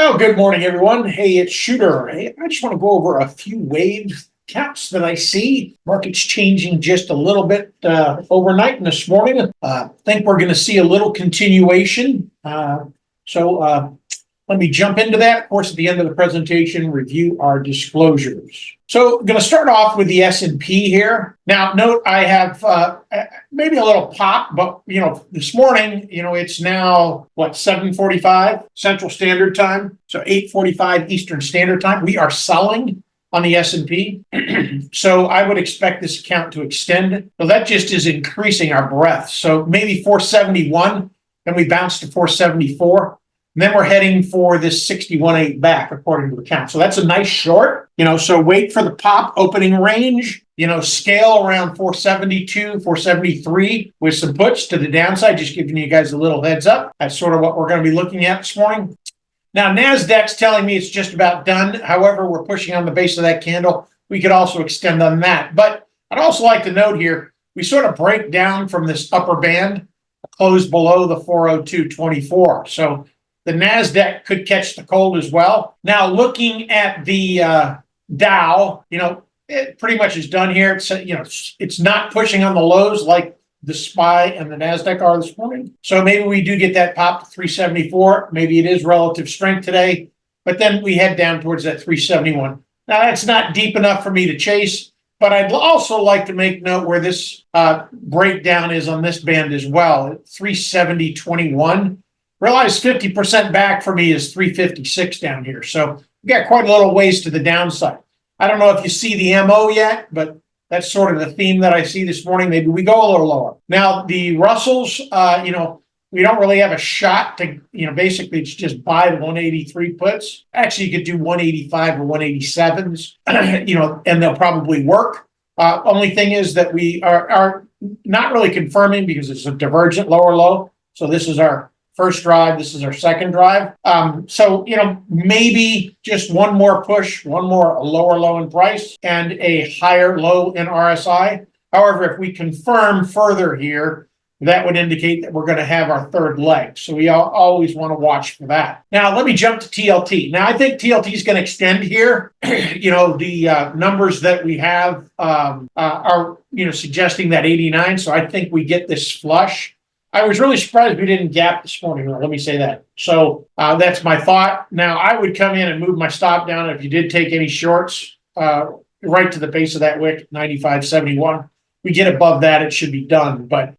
Well, good morning, everyone. Hey, it's Shooter. Hey, I just want to go over a few wave counts that I see. Market's changing just a little bit overnight and this morning. Think we're going to see a little continuation. Let me jump into that. Of course, at the end of the presentation, review our disclosures. So I'm going to start off with the S&P here. Now, note I have maybe a little pop, but, this morning, it's now, 7:45 Central Standard Time, so 8:45 Eastern Standard Time. We are selling on the S&P. So I would expect this account to extend. So that just is increasing our breadth. So maybe 471, then we bounce to 474. And then we're heading for this 61.8 back, according to the count. So that's a nice short, so wait for the pop opening range, scale around 472, 473 with some puts to the downside, just giving you guys a little heads up. That's sort of what we're going to be looking at this morning. Now, NASDAQ's telling me it's just about done. However, we're pushing on the base of that candle. We could also extend on that. But I'd also like to note here, we sort of break down from this upper band, close below the 402.24. So the NASDAQ could catch the cold as well. Now, looking at the Dow, it pretty much is done here. It's not pushing on the lows like the SPY and the NASDAQ are this morning. So maybe we do get that pop to 374. Maybe it is relative strength today, but then we head down towards that 371. Now, that's not deep enough for me to chase, but I'd also like to make note where this breakdown is on this band as well, at 370.21. Realize 50% back for me is 356 down here. So we got quite a little ways to the downside. I don't know if you see the MO yet, but that's sort of the theme that I see this morning. Maybe we go a little lower. Now, the Russells, we don't really have a shot to, basically it's just buy the 183 puts. Actually, you could do 185 or 187s, and they'll probably work. Only thing is that we are not really confirming because it's a divergent lower low. So this is our first drive. This is our second drive. Maybe just one more push, one more lower low in price and a higher low in RSI. However, if we confirm further here, that would indicate that we're going to have our third leg. So we always want to watch for that. Now, let me jump to TLT. Now, I think TLT is going to extend here. The numbers that we have are, suggesting that 89. So I think we get this flush. I was really surprised we didn't gap this morning. Let me say that. So that's my thought. Now, I would come in and move my stop down if you did take any shorts right to the base of that wick, 95.71. We get above that, it should be done. But,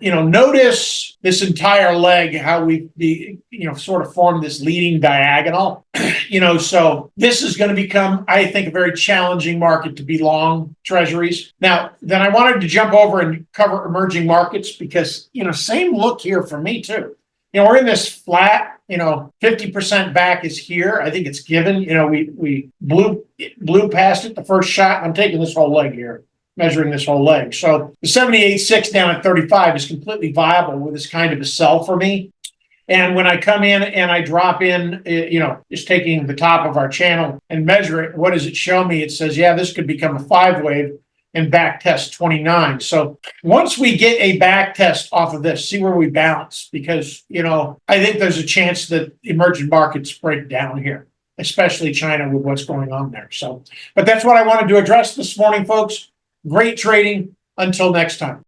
notice this entire leg, how we, sort of formed this leading diagonal. So this is going to become, I think, a very challenging market to be long treasuries. Now, then I wanted to jump over and cover emerging markets because, same look here for me too. We're in this flat, 50% back is here. I think it's given, we blew past it the first shot. I'm taking this whole leg here, measuring this whole leg. So the 78.6 down at 35 is completely viable with this kind of a sell for me. And when I come in and I drop in, just taking the top of our channel and measure it, what does it show me? It says, yeah, this could become a 5-wave and back test 29. So once we get a back test off of this, see where we bounce, because, I think there's a chance that emerging markets break down here, especially China with what's going on there. So, but that's what I wanted to address this morning, folks. Great trading. Until next time.